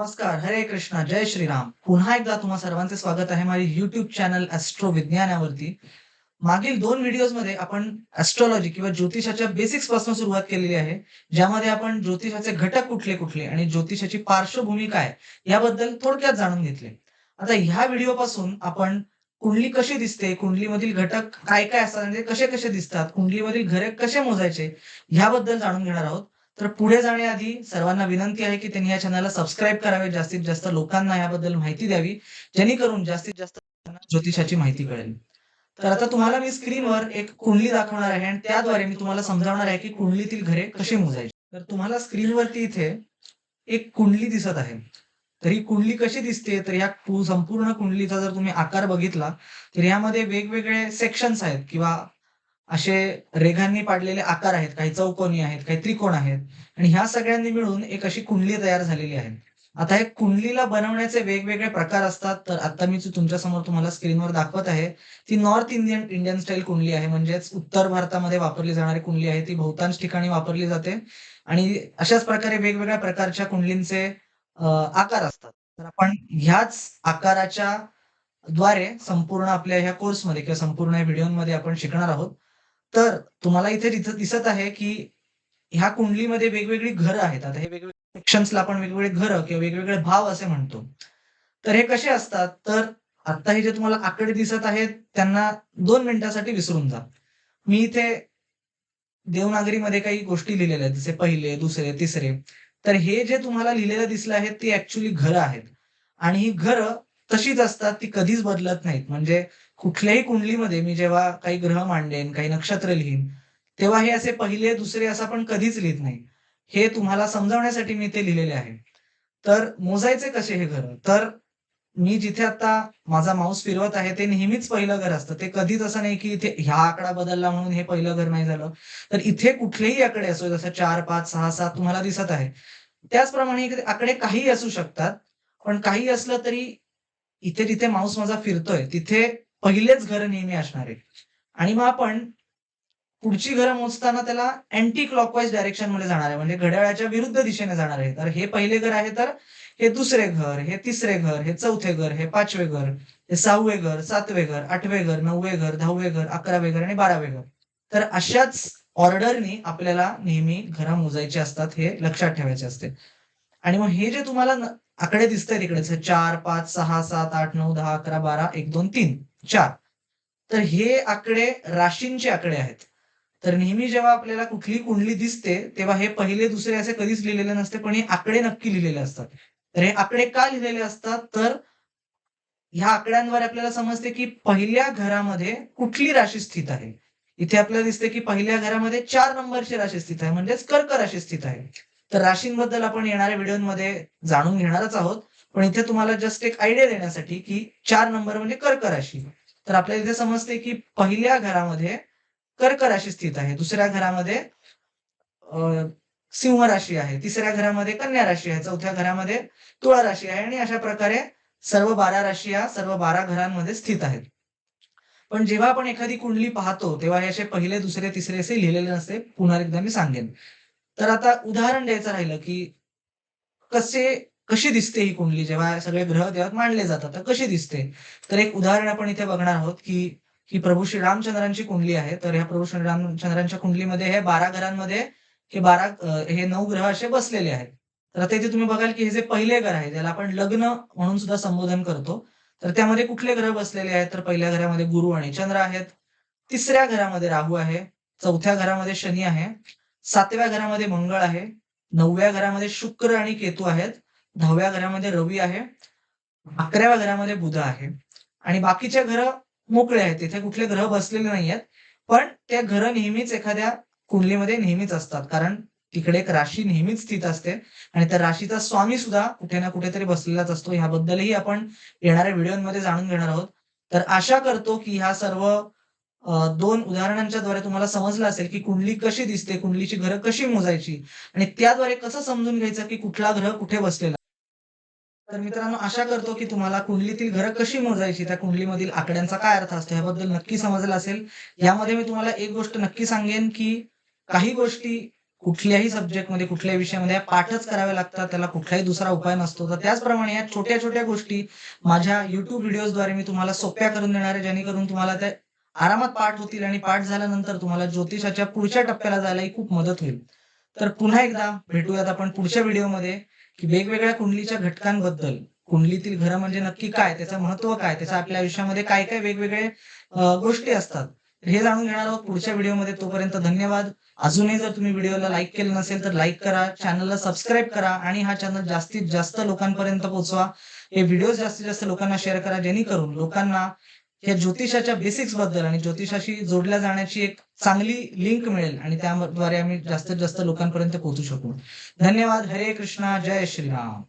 नमस्कार, हरे कृष्णा, जय श्रीराम. पुन्हा एकदा तुम्हा सर्वांचे स्वागत आहे माझ्या YouTube चॅनल ॲस्ट्रो विज्ञान यावरती. मागील 2 व्हिडिओजमध्ये आपण ॲस्ट्रोलॉजी किंवा ज्योतिषाच्या बेसिक्सपासून सुरुवात केलेली आहे. ज्यामध्ये आपण ज्योतिषाचे घटक कुठले-कुठले आणि ज्योतिषाची पार्श्वभूमी काय याबद्दल थोडक्यात जाणून घेतले. आता ह्या व्हिडिओपासून आपण कुंडली कशी दिसते, कुंडलीमधील घटक काय-काय असतात म्हणजे कसे-कसे दिसतात, कुंडलीमधील घरे कसे मोजायचे ह्याबद्दल जाणून घेणार आहोत. तर पुढे जाण्याआधी सर्वांना विनंती आहे, की त्यांनी या चॅनलला सबस्क्राईब करावे, जास्तीत जास्त लोकांना याबद्दल माहिती द्यावी, जेणेकरून जास्तीत जास्त लोकांना ज्योतिषाची माहिती कळेल. तर आता तुम्हाला मी स्क्रीनवर एक कुंडली दाखवणार आहे आणि त्याद्वारे मी तुम्हाला समजावणार आहे, की कुंडलीतील घरे कशी मोजायची. तर तुम्हाला स्क्रीनवरती इथे एक कुंडली दिसत आहे. तर ही कुंडली कशी दिसते, तर ह्या संपूर्ण कुंडलीचा जर तुम्ही आकार बघितला, तर यामध्ये वेगवेगळे सेक्शन्स आहेत किंवा असे रेघांनी पाडलेले आकार आहेत, काही चौकोनी आहेत, काही त्रिकोण आहेत आणि ह्या सगळ्यांनी मिळून एक अशी कुंडली तयार झालेली आहे. आता हे कुंडलीला बनवण्याचे वेगवेगळे प्रकार असतात. तर आता मी जी तुमच्यासमोर तुम्हाला स्क्रीनवर दाखवत आहे, ती नॉर्थ इंडियन स्टाईल कुंडली आहे. म्हणजेच उत्तर भारतामध्ये वापरली जाणारी कुंडली आहे. ती बहुतांश ठिकाणी वापरली जाते आणि अशाच प्रकारे वेगवेगळ्या प्रकारच्या कुंडलींचे आकार असतात. तर आपण ह्याच आकाराच्या द्वारे संपूर्ण आपल्या ह्या कोर्समध्ये किंवा संपूर्ण या व्हिडिओमध्ये आपण शिकणार आहोत. तर तुम्हाला इथे जिथं दिसत आहे, की ह्या कुंडलीमध्ये वेगवेगळी घरं आहेत. आता हे वेगवेगळे सेक्शन्सला आपण वेगवेगळे घरं किंवा वेगवेगळे भाव असे म्हणतो. तर हे कसे असतात? तर आता हे जे तुम्हाला आकडे दिसत आहेत, त्यांना 2 मिनिटासाठी विसरून जा. मी इथे देवनागरीमध्ये काही गोष्टी लिहिलेल्या आहेत. जसे पहिले, दुसरे, तिसरे. तर हे जे तुम्हाला लिहिलेलं दिसलं आहे, ते ॲक्चुअली घरं आहेत. आणि ही घरं तशीच असतात, ती कधीच बदलत नाहीत. म्हणजे कुठल्याही कुंडलीमध्ये मी जेव्हा काही ग्रह मांडेन, काही नक्षत्र लिहीन, तेव्हा हे असे पहिले, दुसरे असं आपण कधीच लिहीत नाही. हे तुम्हाला समजावण्यासाठी मी ते लिहिलेले आहे. तर मोजायचे कसे हे घरं? तर मी जिथे आता माझा माऊस फिरवत आहे, ते नेहमीच पहिलं घर असतं. ते कधीच असं नाही, की इथे हा आकडा बदलला म्हणून हे पहिलं घर नाही झालं. तर इथे कुठलेही आकडे असो, जसं 4, 5, 6, 7 तुम्हाला दिसत आहे. त्याचप्रमाणे इकडे आकडे काहीही असू शकतात. पण काही असलं तरी इथे जिथे माऊस माझा फिरतोय, तिथे पहिलेच घर नेहमी असणार आहे. आणि मग आपण पुढची घरं मोजताना त्याला अँटी क्लॉकवाईज डायरेक्शनमध्ये जाणार आहे. म्हणजे घड्याळाच्या विरुद्ध दिशेने जाणार आहे. तर हे पहिले घर आहे, तर हे दुसरे घर, हे तिसरे घर, हे चौथे घर, हे 5वे घर, हे 6वे घर, 7वे घर, 8वे घर, 9वे घर, 10वे घर, 11वे घर आणि 12वे घर. तर अशाच ऑर्डरनी आपल्याला नेहमी घरं मोजायची असतात, हे लक्षात ठेवायचे असते. आणि मग हे जे तुम्हाला आकडे दिसतायत इकडे 4, 5, 6, 7, 8, 9, 10, 11, 12, 1, 2, 3, 4. तर हे आकडे राशींचे आकडे आहेत. तर नेहमी जेव्हा आपल्याला कुठली कुंडली दिसते, तेव्हा हे पहिले, दुसरे असे कधीच लिहिलेले नसते, पण हे आकडे नक्की लिहिलेले असतात. तर हे आकडे का लिहिलेले असतात? तर ह्या आकड्यांद्वारे आपल्याला समजते, की पहिल्या घरामध्ये कुठली राशी स्थित आहे. इथे आपल्याला दिसते, की पहिल्या घरामध्ये 4 नंबरची राशी स्थित आहे, म्हणजेच कर्क राशी स्थित आहे. तर राशींबद्दल आपण येणाऱ्या व्हिडिओमध्ये जाणून घेणारच आहोत. पण इथे तुम्हाला जस्ट एक आयडिया देण्यासाठी, की 4 नंबर म्हणजे कर्क राशी. तर आपल्याला इथे समजते, की पहिल्या घरामध्ये कर्क राशी स्थित आहे. दुसऱ्या घरामध्ये अ, सिंह राशी आहे. तिसऱ्या घरामध्ये कन्या राशी आहे. चौथ्या घरामध्ये तुळा राशी आहे आणि अशा प्रकारे सर्व 12 राशी या सर्व 12 घरांमध्ये स्थित आहेत. पण जेव्हा आपण एखादी कुंडली पाहतो, तेव्हा हे असे पहिले, दुसरे, तिसरे असे लिहिलेले नसते. पुन्हा एकदा मी सांगेन. तर आता उदाहरण द्यायचं राहिलं, की कसे कशी दिसते ही कुंडली जेव्हा सगळे ग्रह देवात मांडले जातात, तर कशी दिसते? तर एक उदाहरण आपण इथे बघणार आहोत, की ही प्रभू श्री रामचंद्रांची कुंडली आहे. तर ह्या प्रभू श्री रामचंद्रांच्या कुंडलीमध्ये हे 12 घरांमध्ये हे 9 ग्रह असे बसलेले आहेत. तर आता इथे तुम्ही बघाल, की हे जे पहिले घर आहे, ज्याला आपण लग्न म्हणून सुद्धा संबोधन करतो. तर त्यामध्ये कुठले ग्रह बसलेले आहेत? तर पहिल्या घरामध्ये गुरु आणि चंद्र आहेत. तिसऱ्या घरामध्ये राहू आहे. चौथ्या घरामध्ये शनी आहे. 7व्या घरामध्ये मंगळ आहे. 9व्या घरामध्ये शुक्र आणि केतू आहेत. 10व्या घरामध्ये रवी आहे. 11व्या घरामध्ये बुध आहे आणि बाकीचे घरं मोकळे आहेत. तिथे कुठले ग्रह बसलेले नाहीयेत. पण ते घरं नेहमीच एखाद्या कुंडलीमध्ये नेहमीच असतात. कारण तिकडे एक राशी नेहमीच स्थित असते आणि त्या राशीचा स्वामी सुद्धा कुठे ना कुठेतरी बसलेलाच असतो. ह्याबद्दलही आपण येणाऱ्या व्हिडिओमध्ये जाणून घेणार आहोत. तर आशा करतो, की ह्या सर्व 2 उदाहरणांच्याद्वारे तुम्हाला समजलं असेल, की कुंडली कशी दिसते, कुंडलीची घरं कशी मोजायची आणि त्याद्वारे कसं समजून घ्यायचं, की कुठला ग्रह कुठे बसलेला. तर मित्रांनो, आशा करतो, की तुम्हाला कुंडलीतील घरं कशी मोजायची, त्या कुंडलीमधील आकड्यांचा काय अर्थ असतो, याबद्दल नक्की समजलं असेल. यामध्ये मी तुम्हाला एक गोष्ट नक्की सांगेन, की काही गोष्टी कुठल्याही सब्जेक्टमध्ये, कुठल्याही विषयामध्ये या पाठच करावे लागतात. त्याला कुठलाही दुसरा उपाय नसतो. तर त्याचप्रमाणे या छोट्या-छोट्या गोष्टी माझ्या YouTube व्हिडिओजद्वारे मी तुम्हाला सोप्या करून देणार आहे, जेणेकरून तुम्हाला त्या आरामात पाठ होतील आणि पाठ झाल्यानंतर तुम्हाला ज्योतिषाच्या पुढच्या टप्प्याला जायलाही खूप मदत होईल. तर पुन्हा एकदा भेटूयात आपण पुढच्या व्हिडिओमध्ये, की वेगवेगळ्या कुंडलीच्या घटकांबद्दल, कुंडलीतील घरं म्हणजे नक्की काय, त्याचं महत्त्व काय, त्याचं आपल्या आयुष्यामध्ये काय-काय वेगवेगळे गोष्टी असतात. हे जाणून घेणार आहोत पुढच्या व्हिडिओमध्ये. तोपर्यंत धन्यवाद. अजूनही जर तुम्ही व्हिडिओला लाईक केलं नसेल तर लाईक करा, चॅनलला सबस्क्राईब करा आणि हा चॅनल जास्तीत जास्त लोकांपर्यंत पोहोचवा. हे व्हिडिओ जास्तीत जास्त लोकांना शेअर करा, जेणेकरून लोकांना या ज्योतिषाच्या बेसिक्स बद्दल आणि ज्योतिषाशी जोडल्या जाण्याची एक चांगली लिंक मिळेल आणि त्याद्वारे आम्ही जास्तीत जास्त लोकांपर्यंत पोहोचू शकू. धन्यवाद. हरे कृष्णा. जय श्रीराम.